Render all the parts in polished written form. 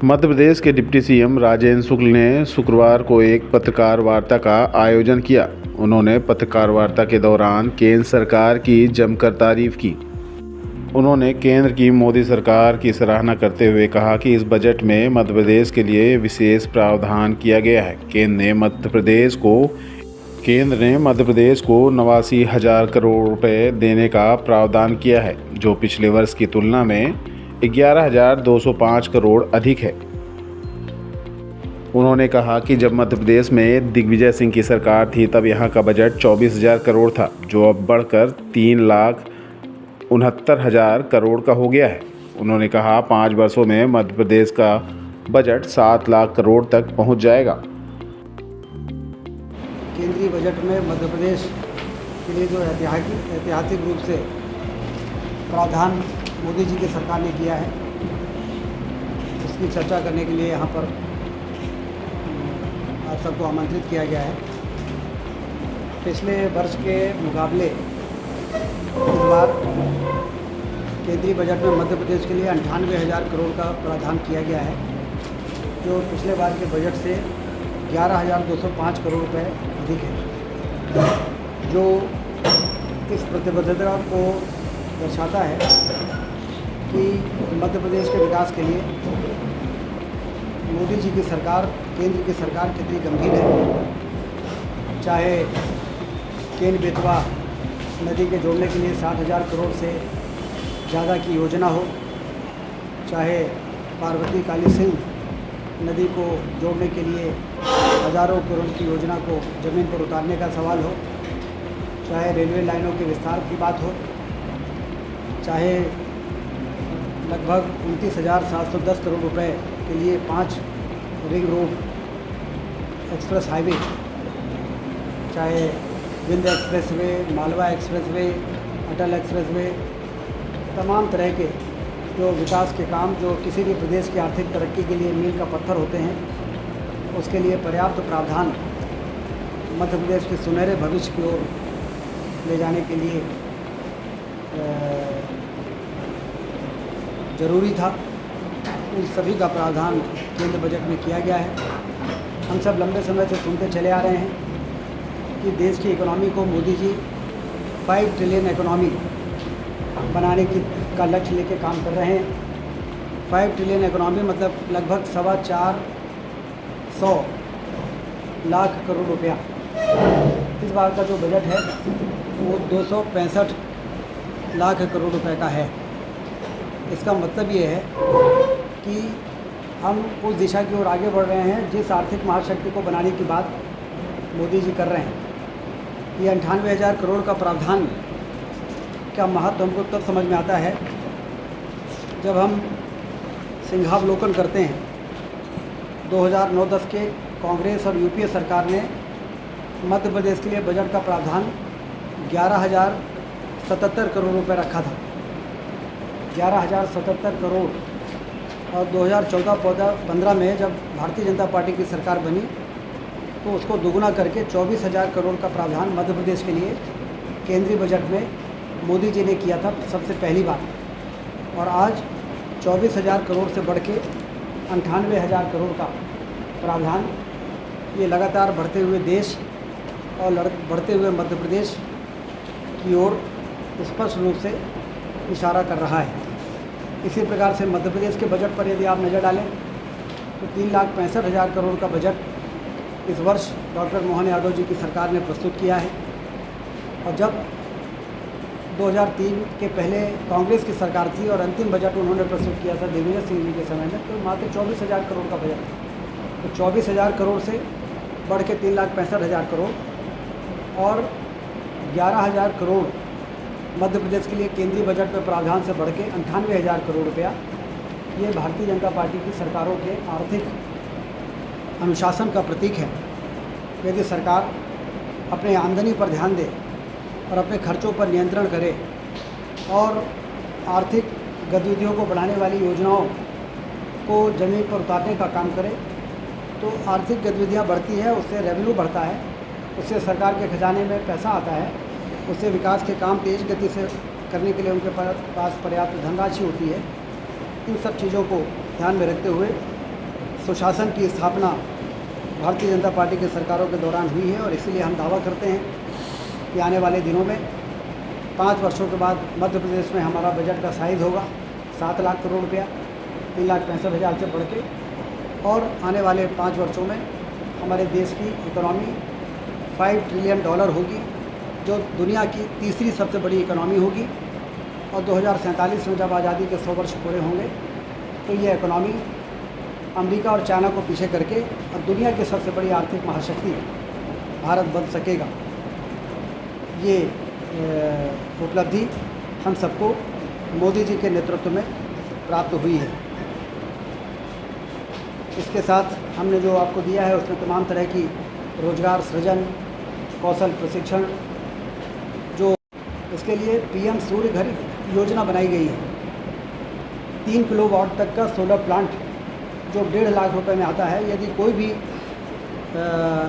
मध्य प्रदेश के deputy CM Rajendra शुक्ल ने शुक्रवार को एक पत्रकार वार्ता का आयोजन किया। उन्होंने पत्रकार वार्ता के दौरान केंद्र सरकार की जमकर तारीफ की। उन्होंने केंद्र की मोदी सरकार की सराहना करते हुए कहा कि इस बजट में मध्य प्रदेश के लिए विशेष प्रावधान किया गया है। केंद्र ने मध्य प्रदेश को 89,000 करोड़ रुपए देने का प्रावधान किया है, जो पिछले वर्ष की तुलना में 11,205 करोड़ अधिक है। उन्होंने कहा कि जब मध्य प्रदेश में दिग्विजय सिंह की सरकार थी तब यहाँ का बजट 24,000 करोड़ था, जो अब बढ़कर 3,69,000 करोड़ का हो गया है। उन्होंने कहा 5 वर्षों में मध्य प्रदेश का बजट 7 लाख करोड़ तक पहुँच जाएगा। केंद्रीय बजट में मध्य प्रदेश के लिए जो ऐतिहासिक रूप से प्रावधान मोदी जी की सरकार ने किया है, उसकी चर्चा करने के लिए यहाँ पर आप सबको आमंत्रित किया गया है। पिछले वर्ष के मुकाबले इस बार केंद्रीय बजट में मध्य प्रदेश के लिए 98,000 करोड़ का प्रावधान किया गया है, जो पिछले बार के बजट से 11,205 करोड़ रुपए अधिक है, जो इस प्रतिबद्धता को दर्शाता है कि मध्य प्रदेश के विकास के लिए मोदी जी की सरकार, केंद्र की सरकार कितनी गंभीर है। चाहे केन बेतवा नदी के जोड़ने के लिए 60,000 करोड़ से ज़्यादा की योजना हो, चाहे पार्वती काली सिंह नदी को जोड़ने के लिए हज़ारों करोड़ की योजना को ज़मीन पर उतारने का सवाल हो, चाहे रेलवे लाइनों के विस्तार की बात हो, चाहे लगभग 29,710 करोड़ रुपए के लिए 5 रिंग रोड एक्सप्रेस हाईवे, चाहे विंध्य एक्सप्रेसवे, मालवा एक्सप्रेसवे, अटल एक्सप्रेसवे, तमाम तरह के जो विकास के काम जो किसी भी प्रदेश की आर्थिक तरक्की के लिए मील का पत्थर होते हैं, उसके लिए पर्याप्त प्रावधान मध्य प्रदेश के सुनहरे भविष्य की ओर ले जाने के लिए ज़रूरी था। उन सभी का प्रावधान केंद्र बजट में किया गया है। हम सब लंबे समय से सुनते चले आ रहे हैं कि देश की इकोनॉमी को मोदी जी 5 ट्रिलियन इकोनॉमी बनाने का लक्ष्य लेके काम कर रहे हैं। 5 ट्रिलियन इकोनॉमी मतलब लगभग 425 लाख करोड़ रुपया। इस बार का जो बजट है वो 265 लाख करोड़ रुपए का है। इसका मतलब ये है कि हम उस दिशा की ओर आगे बढ़ रहे हैं जिस आर्थिक महाशक्ति को बनाने की बात मोदी जी कर रहे हैं। ये 98,000 करोड़ का प्रावधान का महत्व हमको तब समझ में आता है जब हम सिंहावलोकन करते हैं। 2009-10 के कांग्रेस और यूपीए सरकार ने मध्य प्रदेश के लिए बजट का प्रावधान 11,077 करोड़ रुपए रखा था, 11,077 करोड़। और 2014-15 में जब भारतीय जनता पार्टी की सरकार बनी तो उसको दोगुना करके 24,000 करोड़ का प्रावधान मध्य प्रदेश के लिए केंद्रीय बजट में मोदी जी ने किया था सबसे पहली बार। और आज 24,000 करोड़ से बढ़ के 98,000 करोड़ का प्रावधान, ये लगातार बढ़ते हुए देश और बढ़ते हुए मध्य प्रदेश की ओर स्पष्ट रूप से इशारा कर रहा है। इसी प्रकार से मध्य प्रदेश के बजट पर यदि आप नज़र डालें तो 3,65,000 करोड़ का बजट इस वर्ष डॉक्टर मोहन यादव जी की सरकार ने प्रस्तुत किया है। और जब 2003 के पहले कांग्रेस की सरकार थी और अंतिम बजट उन्होंने प्रस्तुत किया था दिग्विजय सिंह जी के समय में, तो मात्र 24,000 करोड़ का बजट था। तो 24,000 करोड़ से बढ़ के 3,65,000 करोड़ और 11,000 करोड़ मध्य प्रदेश के लिए केंद्रीय बजट में प्रावधान से बढ़ के 98,000 करोड़ रुपया, ये भारतीय जनता पार्टी की सरकारों के आर्थिक अनुशासन का प्रतीक है। यदि सरकार अपने आमदनी पर ध्यान दे और अपने खर्चों पर नियंत्रण करे और आर्थिक गतिविधियों को बढ़ाने वाली योजनाओं को ज़मीन पर उतारने का काम करे तो आर्थिक गतिविधियाँ बढ़ती है, उससे रेवेन्यू बढ़ता है, उससे सरकार के खजाने में पैसा आता है, उससे विकास के काम तेज़ गति से करने के लिए उनके पास पर्याप्त धनराशि होती है। इन सब चीज़ों को ध्यान में रखते हुए सुशासन की स्थापना भारतीय जनता पार्टी के सरकारों के दौरान हुई है और इसीलिए हम दावा करते हैं कि आने वाले दिनों में 5 वर्षों के बाद मध्य प्रदेश में हमारा बजट का साइज़ होगा 7 लाख करोड़ रुपया, 3,65,000 से बढ़ के, और आने वाले 5 वर्षों में हमारे देश की इकोनॉमी $5 ट्रिलियन होगी, जो दुनिया की तीसरी सबसे बड़ी इकोनॉमी होगी। और 2047 में जब आज़ादी के 100 वर्ष पूरे होंगे तो ये इकोनॉमी अमेरिका और चाइना को पीछे करके अब दुनिया की सबसे बड़ी आर्थिक महाशक्ति भारत बन सकेगा। ये उपलब्धि हम सबको मोदी जी के नेतृत्व में प्राप्त हुई है। इसके साथ हमने जो आपको दिया है उसमें तमाम तरह की रोजगार सृजन, कौशल प्रशिक्षण, जो इसके लिए पीएम सूर्य घर योजना बनाई गई है। 3 किलोवाट तक का सोलर प्लांट जो 1.5 लाख रुपए में आता है, यदि कोई भी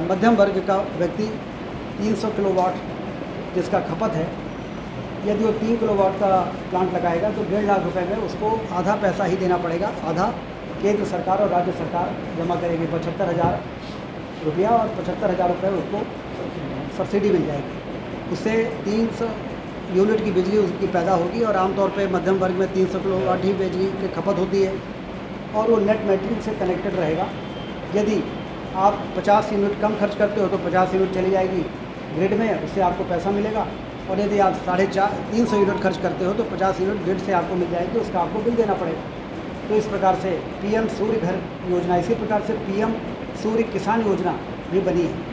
मध्यम वर्ग का व्यक्ति 300 किलोवाट जिसका खपत है, यदि वो 3 किलोवाट का प्लांट लगाएगा तो 1.5 लाख रुपए में उसको आधा पैसा ही देना पड़ेगा। आधा केंद्र सरकार और राज्य सरकार जमा करेगी, 75,000 रुपया, और 75,000 रुपये उसको सब्सिडी मिल जाएगी। उससे 300 यूनिट की बिजली उसकी पैदा होगी और आमतौर पे मध्यम वर्ग में 300 किलोवाट ही बिजली की खपत होती है और वो नेट मेट्रिक से कनेक्टेड रहेगा। यदि आप 50 यूनिट कम खर्च करते हो तो 50 यूनिट चली जाएगी ग्रिड में, उससे आपको पैसा मिलेगा। और यदि आप 350 यूनिट खर्च करते हो तो 50 यूनिट ग्रिड से आपको मिल जाएगी, उसका आपको बिल देना पड़ेगा। तो इस प्रकार से पीएम सूर्य घर योजना, इसी प्रकार से पीएम सूर्य किसान योजना भी बनी है।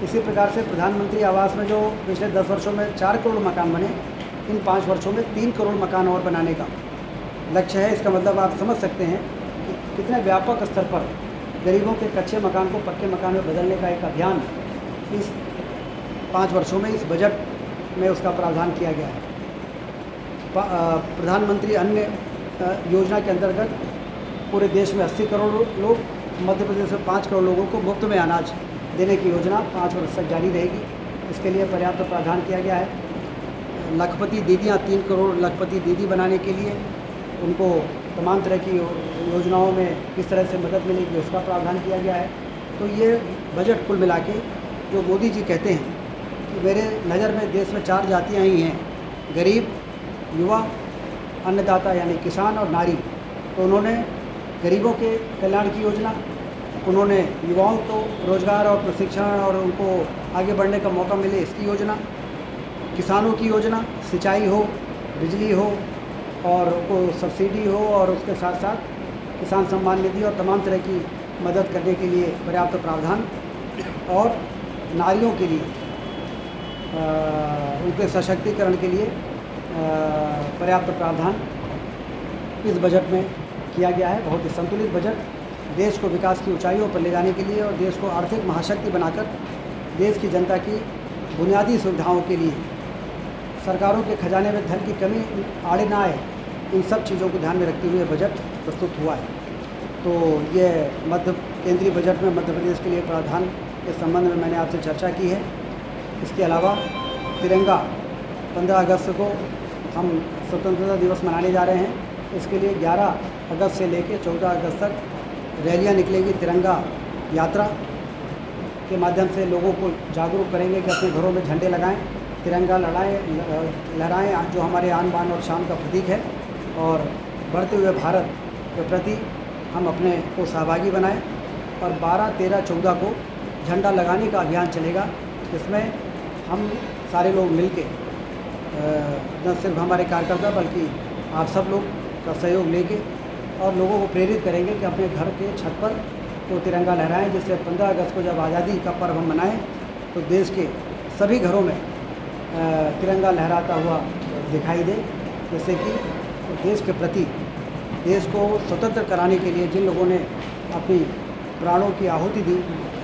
इसी प्रकार से प्रधानमंत्री आवास में जो पिछले 10 वर्षों में 4 करोड़ मकान बने, इन 5 वर्षों में 3 करोड़ मकान और बनाने का लक्ष्य है। इसका मतलब आप समझ सकते हैं कि कितने व्यापक स्तर पर गरीबों के कच्चे मकान को पक्के मकान में बदलने का एक अभियान इस 5 वर्षों में इस बजट में उसका प्रावधान किया गया है। प्रधानमंत्री अन्न योजना के अंतर्गत पूरे देश में 80 करोड़ लोग, मध्य प्रदेश में 5 करोड़ लोगों को मुफ्त में अनाज देने की योजना 5 वर्ष तक जारी रहेगी। इसके लिए पर्याप्त प्रावधान किया गया है। लखपति दीदियाँ, 3 करोड़ लखपति दीदी बनाने के लिए उनको तमाम तरह की योजनाओं में किस तरह से मदद मिलेगी उसका प्रावधान किया गया है। तो ये बजट कुल मिला के जो मोदी जी कहते हैं कि मेरे नज़र में देश में 4 जातियाँ ही हैं, गरीब, युवा, अन्नदाता यानी किसान और नारी। तो उन्होंने गरीबों के कल्याण की योजना, उन्होंने युवाओं को रोज़गार और प्रशिक्षण और उनको आगे बढ़ने का मौका मिले इसकी योजना, किसानों की योजना, सिंचाई हो, बिजली हो और उनको सब्सिडी हो, और उसके साथ साथ किसान सम्मान निधि और तमाम तरह की मदद करने के लिए पर्याप्त प्रावधान, और नारियों के लिए उनके सशक्तिकरण के लिए पर्याप्त प्रावधान इस बजट में किया गया है। बहुत ही संतुलित बजट देश को विकास की ऊंचाइयों पर ले जाने के लिए और देश को आर्थिक महाशक्ति बनाकर देश की जनता की बुनियादी सुविधाओं के लिए, सरकारों के खजाने में धन की कमी आड़े ना आए, इन सब चीज़ों को ध्यान में रखते हुए बजट प्रस्तुत हुआ है। तो ये केंद्रीय बजट में मध्य प्रदेश के लिए प्रावधान के संबंध में मैंने आपसे चर्चा की है। इसके अलावा तिरंगा 15 अगस्त को हम स्वतंत्रता दिवस मनाने जा रहे हैं। इसके लिए 11 अगस्त से लेकर 14 अगस्त तक रैलियां निकलेगी। तिरंगा यात्रा के माध्यम से लोगों को जागरूक करेंगे कि अपने घरों में झंडे लगाएं, तिरंगा लहराएं, जो हमारे आन बान और शान का प्रतीक है, और बढ़ते हुए भारत के प्रति हम अपने को सहभागी बनाएं। और 12, 13, 14 को झंडा लगाने का अभियान चलेगा, जिसमें हम सारे लोग मिलके, न सिर्फ हमारे कार्यकर्ता बल्कि आप सब लोग का सहयोग लेके और लोगों को प्रेरित करेंगे कि अपने घर के छत पर तो तिरंगा लहराएं, जिससे 15 अगस्त को जब आज़ादी का पर्व हम मनाएं तो देश के सभी घरों में तिरंगा लहराता हुआ दिखाई दे, जिससे कि देश के प्रति, देश को स्वतंत्र कराने के लिए जिन लोगों ने अपनी प्राणों की आहुति दी,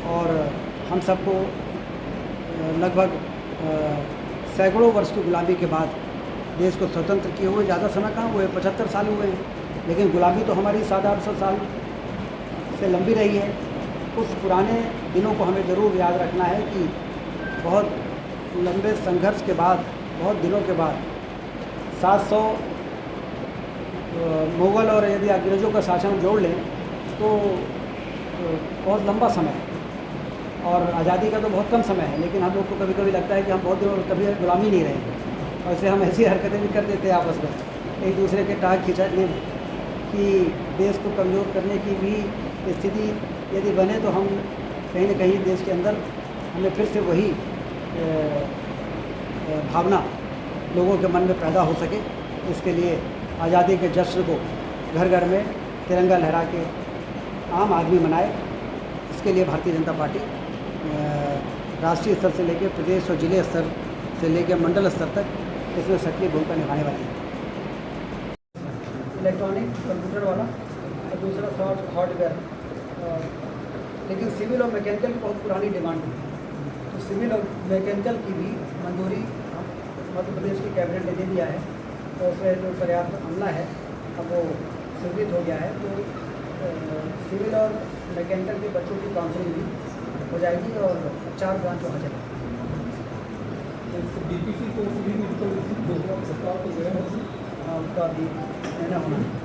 और हम सबको लगभग सैकड़ों वर्ष की गुलामी के बाद देश को स्वतंत्र किए हुए ज़्यादा समय कहाँ हुए, 75 साल हुए हैं, लेकिन गुलामी तो हमारी 700-800 साल से लंबी रही है। उस पुराने दिनों को हमें ज़रूर याद रखना है कि बहुत लंबे संघर्ष के बाद, बहुत दिनों के बाद 700 मुग़ल और यदि अंग्रेज़ों का शासन जोड़ लें तो बहुत लंबा समय है और आज़ादी का तो बहुत कम समय है, लेकिन हम लोग को कभी कभी लगता है कि हम बहुत दिनों कभी गुलामी नहीं रहे, और इसलिए हम ऐसी हरकतें भी कर देते हैं आपस में एक दूसरे के टाँग खिंचाने कि देश को कमज़ोर करने की भी स्थिति यदि बने तो हम कहीं न कहीं देश के अंदर हमें फिर से वही भावना लोगों के मन में पैदा हो सके। इसके लिए आज़ादी के जश्न को घर घर में तिरंगा लहरा के आम आदमी मनाए। इसके लिए भारतीय जनता पार्टी राष्ट्रीय स्तर से लेकर प्रदेश और जिले स्तर से लेकर मंडल स्तर तक इसमें सक्रिय भूमिका निभाने वाली है। इलेक्ट्रॉनिक कंप्यूटर वाला और दूसरा हार्डवेयर, लेकिन सिविल और मैकेनिकल की बहुत पुरानी डिमांड थी, तो सिविल और मैकेनिकल की भी मंजूरी मध्य प्रदेश की कैबिनेट ने दे दिया है, तो उसमें जो पर्याप्त अमला है अब वो स्वीकृत हो गया है, तो सिविल और मैकेनिकल के बच्चों की काउंसलिंग भी हो जाएगी और 4 ब्रांच वहाँ चलेगी। बीपीसी को फ्री मेडिकल सरकार को देना है, उसका भी निर्णय होना है।